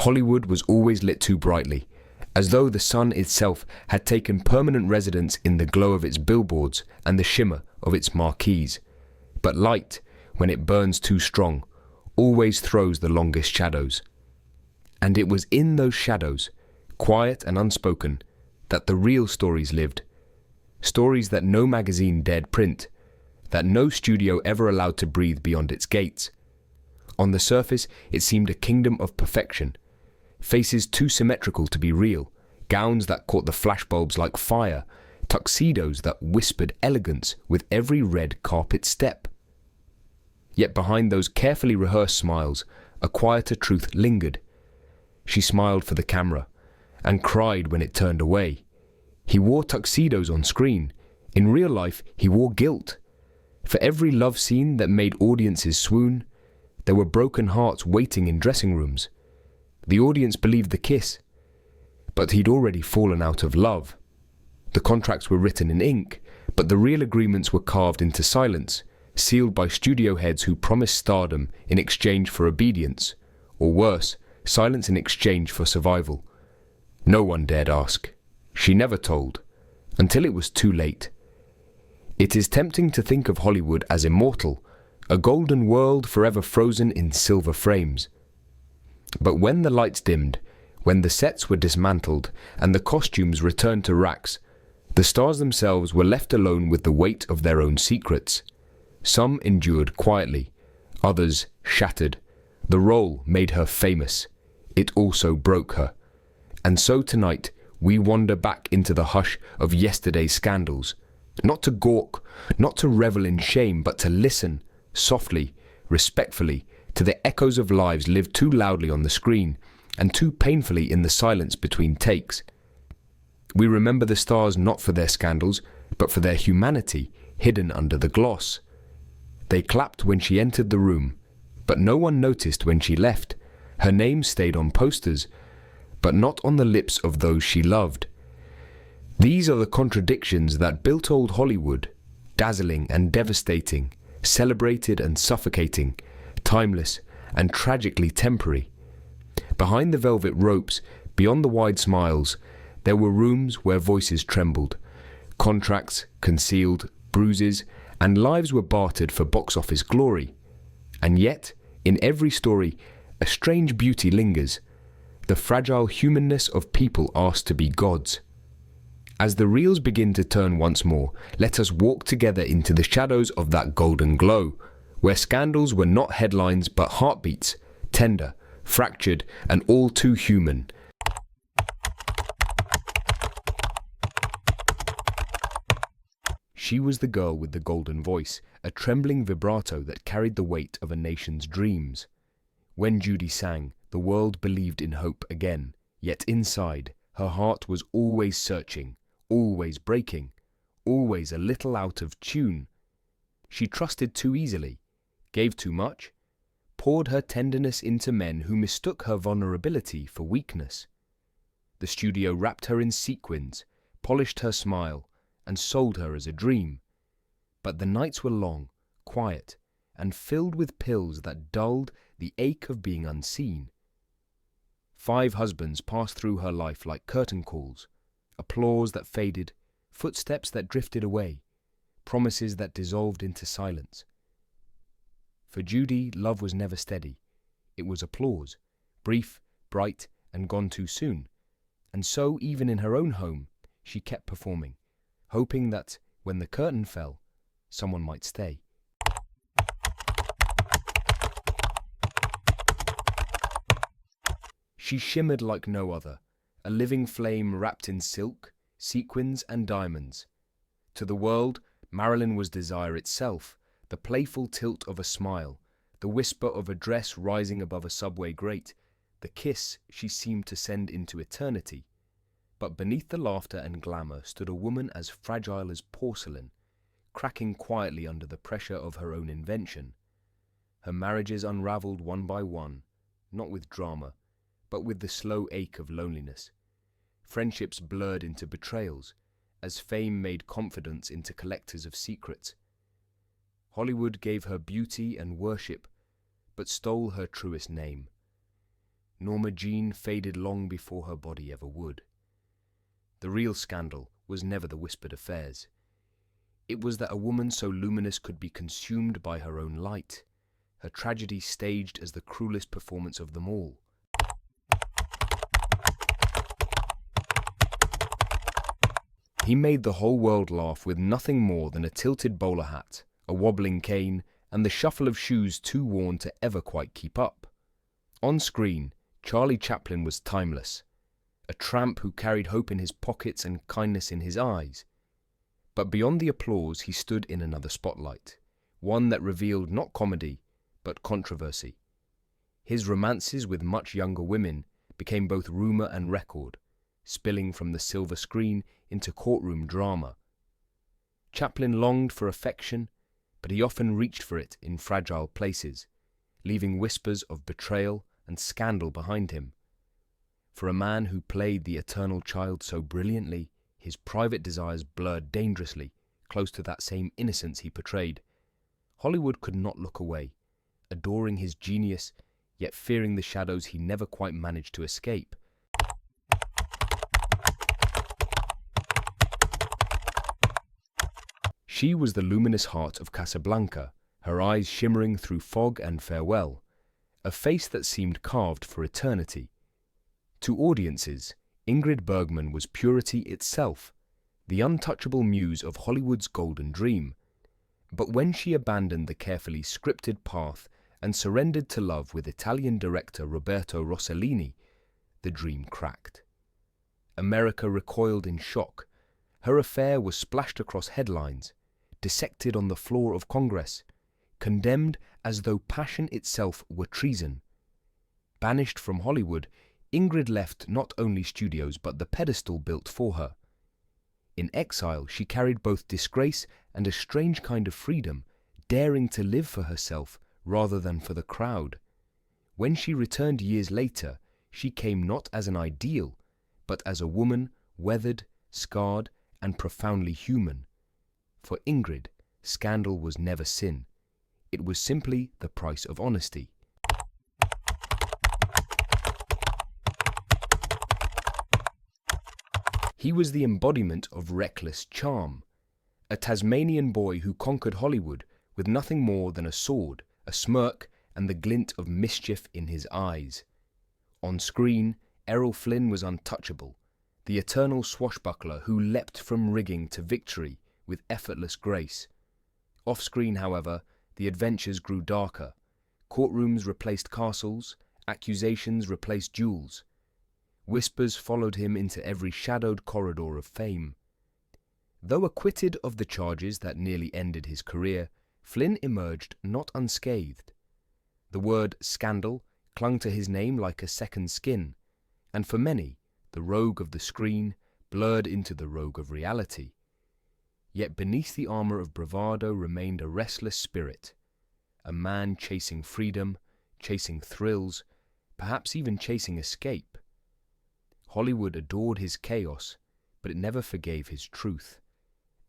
Hollywood was always lit too brightly, as though the sun itself had taken permanent residence in the glow of its billboards and the shimmer of its marquees. But light, when it burns too strong, always throws the longest shadows. And it was in those shadows, quiet and unspoken, that the real stories lived. Stories that no magazine dared print, that no studio ever allowed to breathe beyond its gates. On the surface, it seemed a kingdom of perfection. Faces too symmetrical to be real, gowns that caught the flashbulbs like fire, tuxedos that whispered elegance with every red carpet step. Yet behind those carefully rehearsed smiles, a quieter truth lingered. She smiled for the camera, and cried when it turned away. He wore tuxedos on screen. In real life, he wore guilt. For every love scene that made audiences swoon, there were broken hearts waiting in dressing rooms. The audience believed the kiss, but he'd already fallen out of love. The contracts were written in ink, but the real agreements were carved into silence, sealed by studio heads who promised stardom in exchange for obedience, or worse, silence in exchange for survival. No one dared ask. She never told, until it was too late. It is tempting to think of Hollywood as immortal, a golden world forever frozen in silver frames. But when the lights dimmed, when the sets were dismantled and the costumes returned to racks, the stars themselves were left alone with the weight of their own secrets. Some endured quietly, others shattered. The role made her famous. It also broke her. And so tonight, we wander back into the hush of yesterday's scandals, not to gawk, not to revel in shame, but to listen, softly, respectfully, to the echoes of lives lived too loudly on the screen, and too painfully in the silence between takes. We remember the stars not for their scandals, but for their humanity, hidden under the gloss. They clapped when she entered the room, but no one noticed when she left. Her name stayed on posters, but not on the lips of those she loved. These are the contradictions that built old Hollywood, dazzling and devastating, celebrated and suffocating, timeless and tragically temporary. Behind the velvet ropes, beyond the wide smiles, there were rooms where voices trembled, contracts concealed, bruises, and lives were bartered for box office glory. And yet, in every story, a strange beauty lingers, the fragile humanness of people asked to be gods. As the reels begin to turn once more, let us walk together into the shadows of that golden glow, where scandals were not headlines but heartbeats, tender, fractured, and all too human. She was the girl with the golden voice, a trembling vibrato that carried the weight of a nation's dreams. When Judy sang, the world believed in hope again, yet inside, her heart was always searching, always breaking, always a little out of tune. She trusted too easily, gave too much, poured her tenderness into men who mistook her vulnerability for weakness. The studio wrapped her in sequins, polished her smile, and sold her as a dream. But the nights were long, quiet, and filled with pills that dulled the ache of being unseen. 5 husbands passed through her life like curtain calls, applause that faded, footsteps that drifted away, promises that dissolved into silence. For Judy, love was never steady. It was applause, brief, bright, and gone too soon. And so, even in her own home, she kept performing, hoping that, when the curtain fell, someone might stay. She shimmered like no other, a living flame wrapped in silk, sequins, and diamonds. To the world, Marilyn was desire itself, the playful tilt of a smile, the whisper of a dress rising above a subway grate, the kiss she seemed to send into eternity. But beneath the laughter and glamour stood a woman as fragile as porcelain, cracking quietly under the pressure of her own invention. Her marriages unraveled one by one, not with drama, but with the slow ache of loneliness. Friendships blurred into betrayals, as fame made confidence into collectors of secrets. Hollywood gave her beauty and worship, but stole her truest name. Norma Jean faded long before her body ever would. The real scandal was never the whispered affairs. It was that a woman so luminous could be consumed by her own light, her tragedy staged as the cruelest performance of them all. He made the whole world laugh with nothing more than a tilted bowler hat, a wobbling cane, and the shuffle of shoes too worn to ever quite keep up. On screen, Charlie Chaplin was timeless, a tramp who carried hope in his pockets and kindness in his eyes. But beyond the applause, he stood in another spotlight, one that revealed not comedy, but controversy. His romances with much younger women became both rumor and record, spilling from the silver screen into courtroom drama. Chaplin longed for affection, but he often reached for it in fragile places, leaving whispers of betrayal and scandal behind him. For a man who played the eternal child so brilliantly, his private desires blurred dangerously, close to that same innocence he portrayed. Hollywood could not look away, adoring his genius, yet fearing the shadows he never quite managed to escape. She was the luminous heart of Casablanca, her eyes shimmering through fog and farewell, a face that seemed carved for eternity. To audiences, Ingrid Bergman was purity itself, the untouchable muse of Hollywood's golden dream. But when she abandoned the carefully scripted path and surrendered to love with Italian director Roberto Rossellini, the dream cracked. America recoiled in shock. Her affair was splashed across headlines, dissected on the floor of Congress, condemned as though passion itself were treason. Banished from Hollywood, Ingrid left not only studios but the pedestal built for her. In exile, she carried both disgrace and a strange kind of freedom, daring to live for herself rather than for the crowd. When she returned years later, she came not as an ideal, but as a woman weathered, scarred, and profoundly human. For Ingrid, scandal was never sin. It was simply the price of honesty. He was the embodiment of reckless charm, a Tasmanian boy who conquered Hollywood with nothing more than a sword, a smirk, and the glint of mischief in his eyes. On screen, Errol Flynn was untouchable, the eternal swashbuckler who leapt from rigging to victory with effortless grace. Off-screen, however, the adventures grew darker. Courtrooms replaced castles, accusations replaced duels. Whispers followed him into every shadowed corridor of fame. Though acquitted of the charges that nearly ended his career, Flynn emerged not unscathed. The word scandal clung to his name like a second skin, and for many, the rogue of the screen blurred into the rogue of reality. Yet beneath the armor of bravado remained a restless spirit, a man chasing freedom, chasing thrills, perhaps even chasing escape. Hollywood adored his chaos, but it never forgave his truth.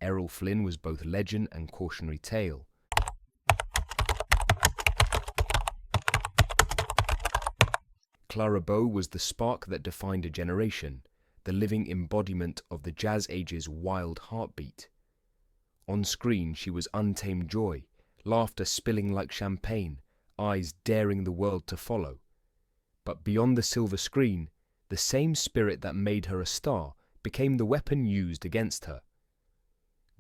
Errol Flynn was both legend and cautionary tale. Clara Bow was the spark that defined a generation, the living embodiment of the jazz age's wild heartbeat. On screen, she was untamed joy, laughter spilling like champagne, eyes daring the world to follow. But beyond the silver screen, the same spirit that made her a star became the weapon used against her.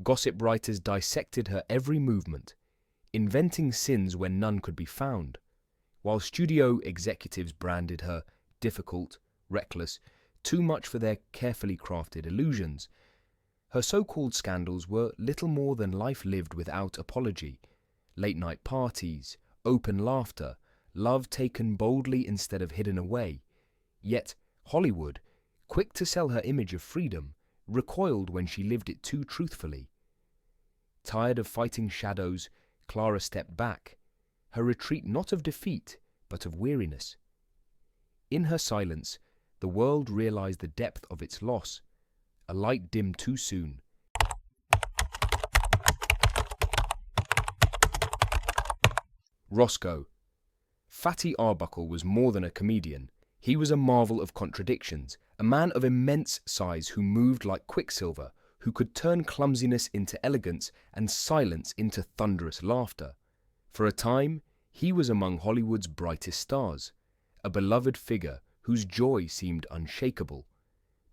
Gossip writers dissected her every movement, inventing sins where none could be found, while studio executives branded her difficult, reckless, too much for their carefully crafted illusions. Her so-called scandals were little more than life lived without apology, late-night parties, open laughter, love taken boldly instead of hidden away. Yet Hollywood, quick to sell her image of freedom, recoiled when she lived it too truthfully. Tired of fighting shadows, Clara stepped back, her retreat not of defeat, but of weariness. In her silence, the world realized the depth of its loss, a light dimmed too soon. Roscoe. Fatty Arbuckle was more than a comedian. He was a marvel of contradictions, a man of immense size who moved like quicksilver, who could turn clumsiness into elegance and silence into thunderous laughter. For a time, he was among Hollywood's brightest stars, a beloved figure whose joy seemed unshakable.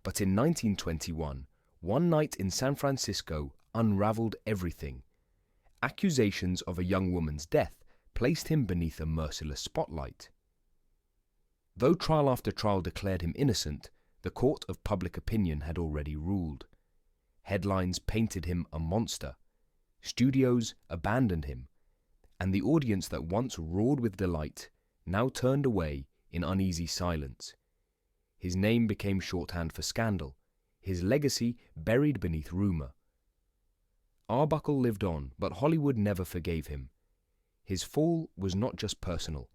But in 1921, one night in San Francisco unraveled everything. Accusations of a young woman's death placed him beneath a merciless spotlight. Though trial after trial declared him innocent, the court of public opinion had already ruled. Headlines painted him a monster. Studios abandoned him, and the audience that once roared with delight now turned away in uneasy silence. His name became shorthand for scandal, his legacy buried beneath rumor. Arbuckle lived on, but Hollywood never forgave him. His fall was not just personal.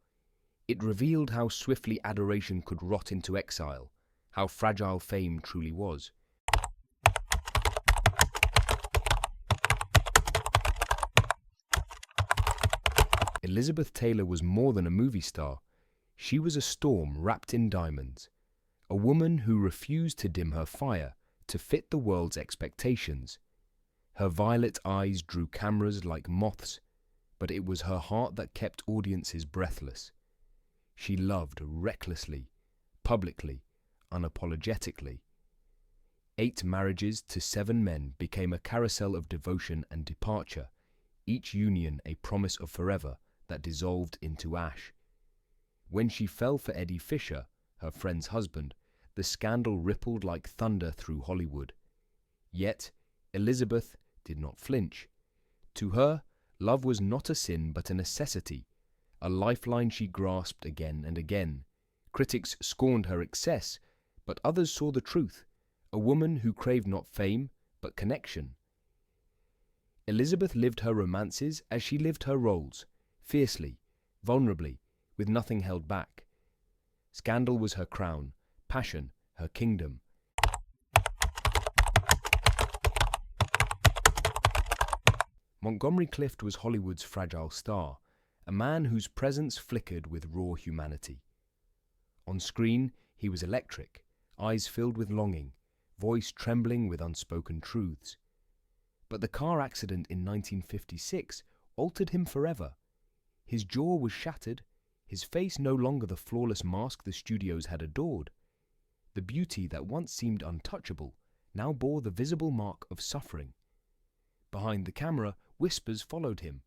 It revealed how swiftly adoration could rot into exile, how fragile fame truly was. Elizabeth Taylor was more than a movie star. She was a storm wrapped in diamonds, a woman who refused to dim her fire to fit the world's expectations. Her violet eyes drew cameras like moths, but it was her heart that kept audiences breathless. She loved recklessly, publicly, unapologetically. 8 marriages to 7 men became a carousel of devotion and departure, each union a promise of forever that dissolved into ash. When she fell for Eddie Fisher, her friend's husband, the scandal rippled like thunder through Hollywood. Yet, Elizabeth did not flinch. To her, love was not a sin but a necessity, a lifeline she grasped again and again. Critics scorned her excess, but others saw the truth, a woman who craved not fame but connection. Elizabeth lived her romances as she lived her roles, fiercely, vulnerably, with nothing held back. Scandal was her crown, passion her kingdom. Montgomery Clift was Hollywood's fragile star, a man whose presence flickered with raw humanity. On screen, he was electric, eyes filled with longing, voice trembling with unspoken truths. But the car accident in 1956 altered him forever. His jaw was shattered, his face no longer the flawless mask the studios had adored. The beauty that once seemed untouchable now bore the visible mark of suffering. Behind the camera, whispers followed him,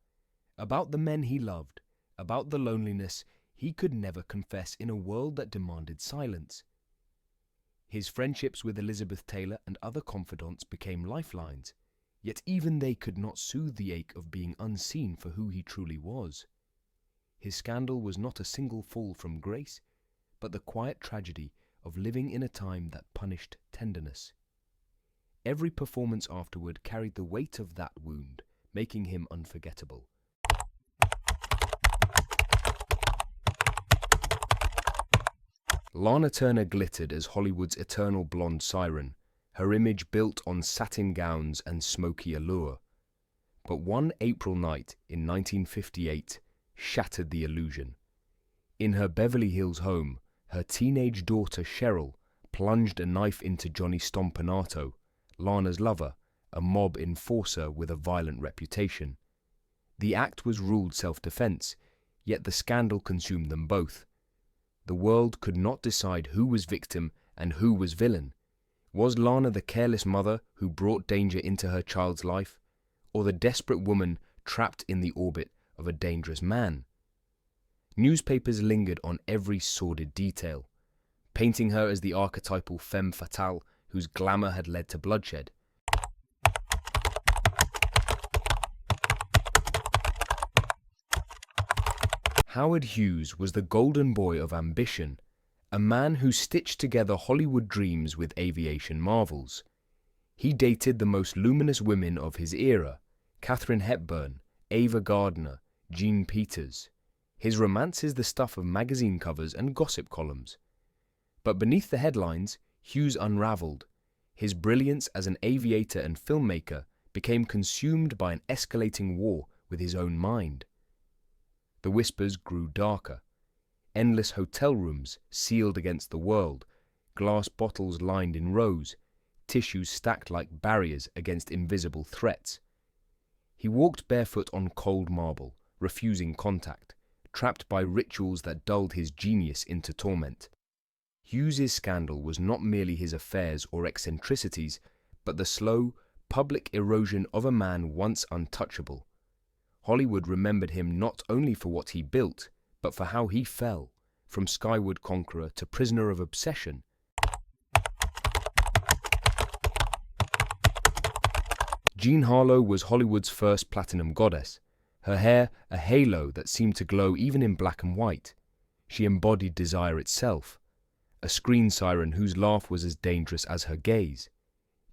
about the men he loved, about the loneliness he could never confess in a world that demanded silence. His friendships with Elizabeth Taylor and other confidants became lifelines, yet even they could not soothe the ache of being unseen for who he truly was. His scandal was not a single fall from grace, but the quiet tragedy of living in a time that punished tenderness. Every performance afterward carried the weight of that wound, making him unforgettable. Lana Turner glittered as Hollywood's eternal blonde siren, her image built on satin gowns and smoky allure. But one April night in 1958 shattered the illusion. In her Beverly Hills home, her teenage daughter Cheryl plunged a knife into Johnny Stompanato, Lana's lover, a mob enforcer with a violent reputation. The act was ruled self-defense, yet the scandal consumed them both. The world could not decide who was victim and who was villain. Was Lana the careless mother who brought danger into her child's life, or the desperate woman trapped in the orbit of a dangerous man? Newspapers lingered on every sordid detail, painting her as the archetypal femme fatale whose glamour had led to bloodshed. Howard Hughes was the golden boy of ambition, a man who stitched together Hollywood dreams with aviation marvels. He dated the most luminous women of his era, Katharine Hepburn, Ava Gardner, Jean Peters. His romance is the stuff of magazine covers and gossip columns. But beneath the headlines, Hughes unraveled. His brilliance as an aviator and filmmaker became consumed by an escalating war with his own mind. The whispers grew darker. endless hotel rooms sealed against the world, glass bottles lined in rows, tissues stacked like barriers against invisible threats. He walked barefoot on cold marble, refusing contact, trapped by rituals that dulled his genius into torment. Hughes's scandal was not merely his affairs or eccentricities, but the slow, public erosion of a man once untouchable. Hollywood remembered him not only for what he built, but for how he fell, from skyward conqueror to prisoner of obsession. Jean Harlow was Hollywood's first platinum goddess, her hair a halo that seemed to glow even in black and white. She embodied desire itself, a screen siren whose laugh was as dangerous as her gaze.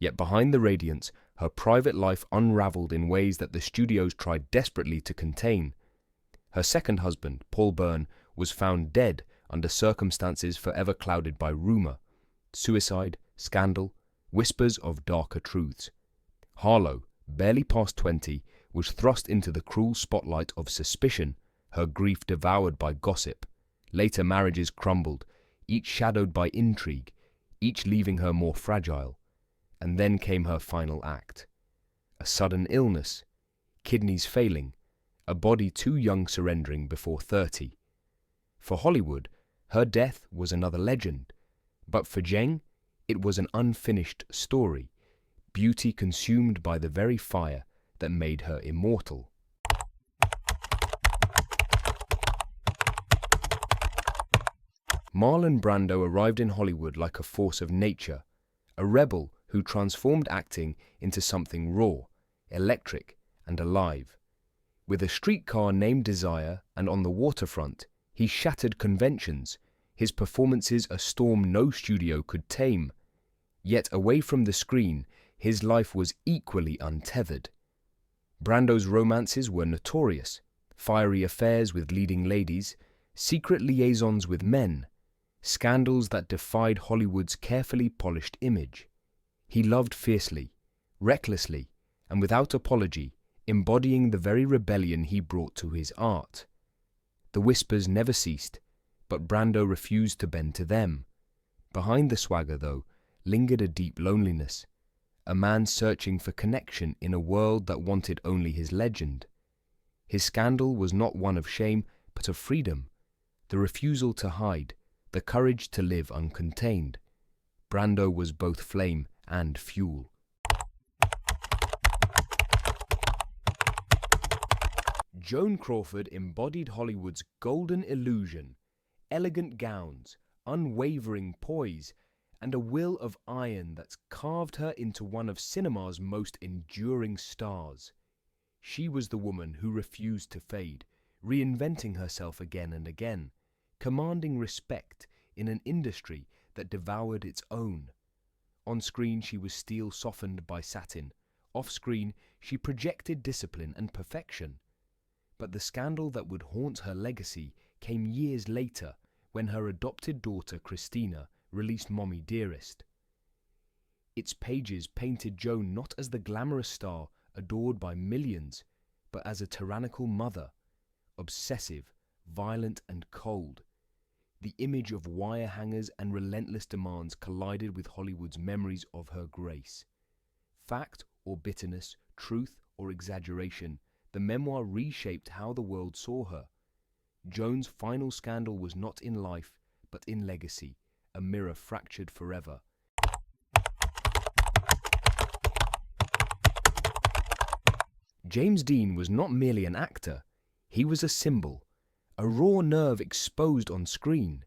Yet behind the radiance, her private life unraveled in ways that the studios tried desperately to contain. Her second husband, Paul Byrne, was found dead under circumstances forever clouded by rumor, suicide, scandal, whispers of darker truths. Harlow, barely past 20, was thrust into the cruel spotlight of suspicion, her grief devoured by gossip. Later marriages crumbled, each shadowed by intrigue, each leaving her more fragile. And then came her final act. A sudden illness, kidneys failing, a body too young surrendering before 30. For Hollywood, her death was another legend, but for Zheng, it was an unfinished story, beauty consumed by the very fire that made her immortal. Marlon Brando arrived in Hollywood like a force of nature, a rebel who transformed acting into something raw, electric, and alive. With a streetcar named Desire and on the waterfront, he shattered conventions, his performances a storm no studio could tame. Yet away from the screen, his life was equally untethered. Brando's romances were notorious, fiery affairs with leading ladies, secret liaisons with men, scandals that defied Hollywood's carefully polished image. He loved fiercely, recklessly, and without apology, embodying the very rebellion he brought to his art. The whispers never ceased, but Brando refused to bend to them. Behind the swagger, though, lingered a deep loneliness, a man searching for connection in a world that wanted only his legend. His scandal was not one of shame, but of freedom, the refusal to hide, the courage to live uncontained. Brando was both flame and fuel. Joan Crawford embodied Hollywood's golden illusion, elegant gowns, unwavering poise, and a will of iron that's carved her into one of cinema's most enduring stars. She was the woman who refused to fade, reinventing herself again and again, commanding respect in an industry that devoured its own. On screen, she was steel softened by satin. Off screen, she projected discipline and perfection. But the scandal that would haunt her legacy came years later, when her adopted daughter Christina released Mommy Dearest. Its pages painted Joan not as the glamorous star adored by millions, but as a tyrannical mother, obsessive, violent and cold. The image of wire hangers and relentless demands collided with Hollywood's memories of her grace. Fact or bitterness, truth or exaggeration, the memoir reshaped how the world saw her. Joan's final scandal was not in life, but in legacy, a mirror fractured forever. James Dean was not merely an actor, he was a symbol, a raw nerve exposed on screen.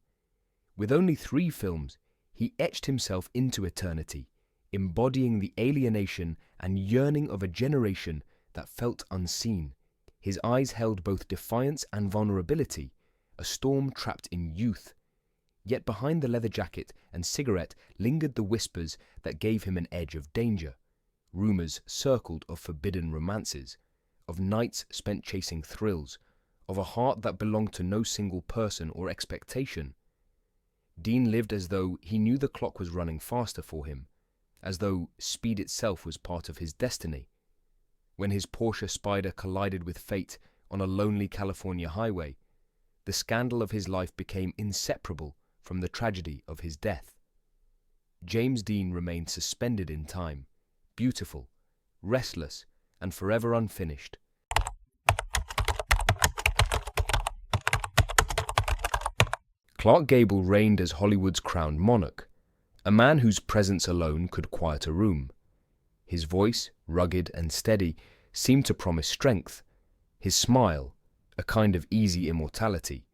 With only 3 films, he etched himself into eternity, embodying the alienation and yearning of a generation that felt unseen. His eyes held both defiance and vulnerability, a storm trapped in youth. Yet behind the leather jacket and cigarette lingered the whispers that gave him an edge of danger. Rumors circled of forbidden romances, of nights spent chasing thrills, of a heart that belonged to no single person or expectation. Dean lived as though he knew the clock was running faster for him, as though speed itself was part of his destiny. When his Porsche Spider collided with fate on a lonely California highway, the scandal of his life became inseparable from the tragedy of his death. James Dean remained suspended in time, beautiful, restless, and forever unfinished. Clark Gable reigned as Hollywood's crowned monarch, a man whose presence alone could quiet a room. His voice, rugged and steady, seemed to promise strength. His smile, a kind of easy immortality.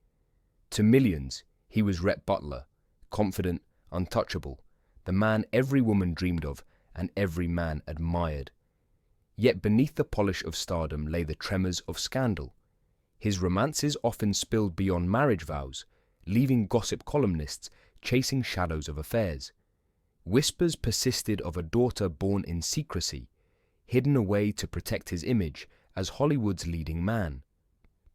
To millions, he was Rhett Butler, confident, untouchable, the man every woman dreamed of and every man admired. Yet beneath the polish of stardom lay the tremors of scandal. His romances often spilled beyond marriage vows, leaving gossip columnists chasing shadows of affairs. Whispers persisted of a daughter born in secrecy, hidden away to protect his image as Hollywood's leading man.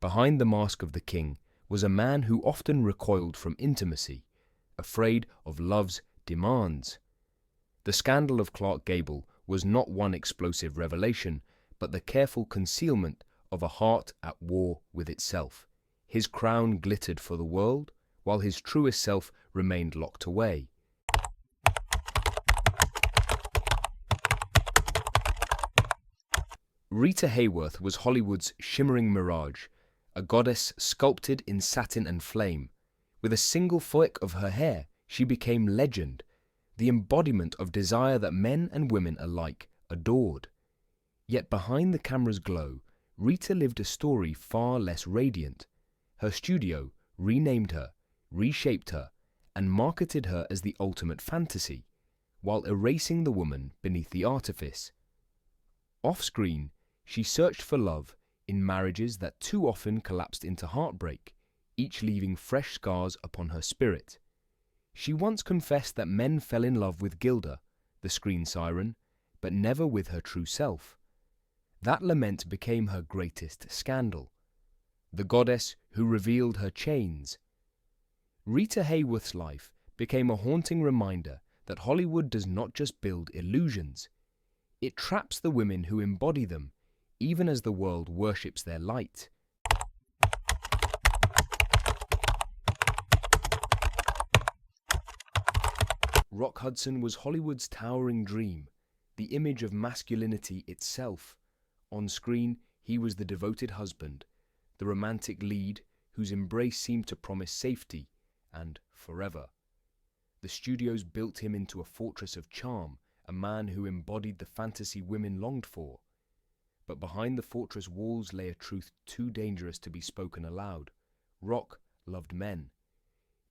Behind the mask of the king was a man who often recoiled from intimacy, afraid of love's demands. The scandal of Clark Gable was not one explosive revelation, but the careful concealment of a heart at war with itself. His crown glittered for the world, while his truest self remained locked away. Rita Hayworth was Hollywood's shimmering mirage, a goddess sculpted in satin and flame. With a single flick of her hair, she became legend, the embodiment of desire that men and women alike adored. Yet behind the camera's glow, Rita lived a story far less radiant. Her studio renamed her, reshaped her, and marketed her as the ultimate fantasy, while erasing the woman beneath the artifice. Off-screen, she searched for love in marriages that too often collapsed into heartbreak, each leaving fresh scars upon her spirit. She once confessed that men fell in love with Gilda, the screen siren, but never with her true self. That lament became her greatest scandal, the goddess who revealed her chains. Rita Hayworth's life became a haunting reminder that Hollywood does not just build illusions. It traps the women who embody them, even as the world worships their light. Rock Hudson was Hollywood's towering dream, the image of masculinity itself. On screen, he was the devoted husband, the romantic lead whose embrace seemed to promise safety and forever. The studios built him into a fortress of charm, a man who embodied the fantasy women longed for. But behind the fortress walls lay a truth too dangerous to be spoken aloud. Rock loved men.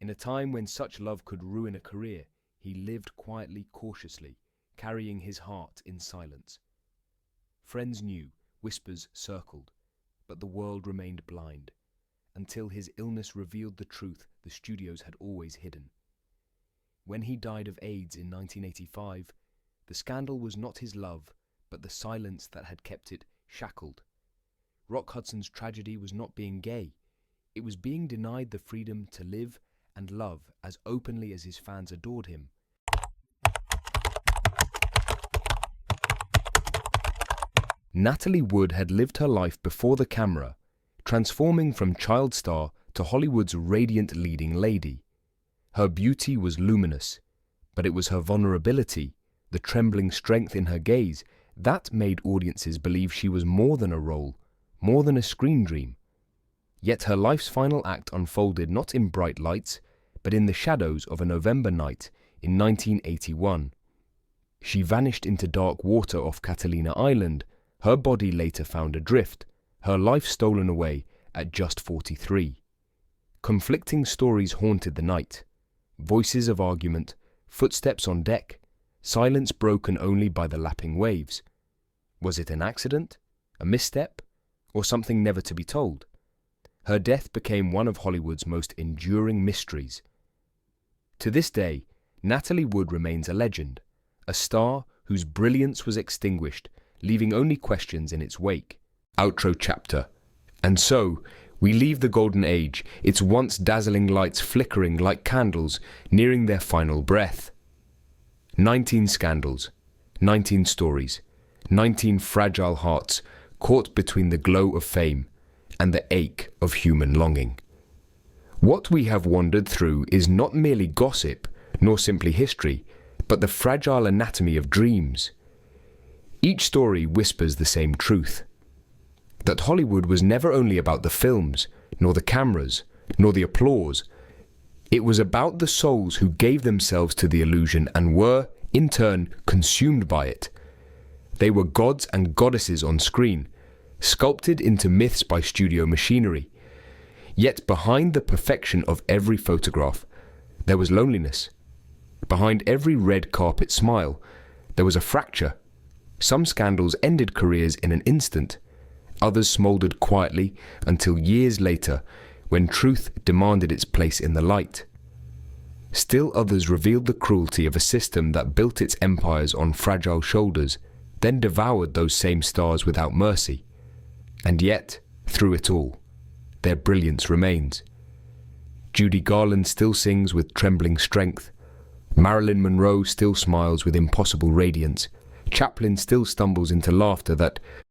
In a time when such love could ruin a career, he lived quietly, cautiously, carrying his heart in silence. Friends knew, whispers circled, but the world remained blind, until his illness revealed the truth the studios had always hidden. When he died of AIDS in 1985, the scandal was not his love, but the silence that had kept it shackled. Rock Hudson's tragedy was not being gay. It was being denied the freedom to live and love as openly as his fans adored him. Natalie Wood had lived her life before the camera, transforming from child star to Hollywood's radiant leading lady. Her beauty was luminous, but it was her vulnerability, the trembling strength in her gaze, that made audiences believe she was more than a role, more than a screen dream. Yet her life's final act unfolded not in bright lights, but in the shadows of a November night in 1981. She vanished into dark water off Catalina Island, her body later found adrift, her life stolen away at just 43. Conflicting stories haunted the night. Voices of argument, footsteps on deck, silence broken only by the lapping waves. Was it an accident, a misstep, or something never to be told? Her death became one of Hollywood's most enduring mysteries. To this day, Natalie Wood remains a legend, a star whose brilliance was extinguished, leaving only questions in its wake. Outro chapter. And so, we leave the golden age, its once dazzling lights flickering like candles, nearing their final breath. 19 scandals, 19 stories, 19 fragile hearts caught between the glow of fame and the ache of human longing. What we have wandered through is not merely gossip, nor simply history, but the fragile anatomy of dreams. Each story whispers the same truth: that Hollywood was never only about the films, nor the cameras, nor the applause. It was about the souls who gave themselves to the illusion and were, in turn, consumed by it. They were gods and goddesses on screen, sculpted into myths by studio machinery. Yet behind the perfection of every photograph, there was loneliness. Behind every red carpet smile, there was a fracture. Some scandals ended careers in an instant. Others smoldered quietly until years later, when truth demanded its place in the light. Still others revealed the cruelty of a system that built its empires on fragile shoulders, then devoured those same stars without mercy. And yet, through it all, their brilliance remains. Judy Garland still sings with trembling strength. Marilyn Monroe still smiles with impossible radiance. Chaplin still stumbles into laughter that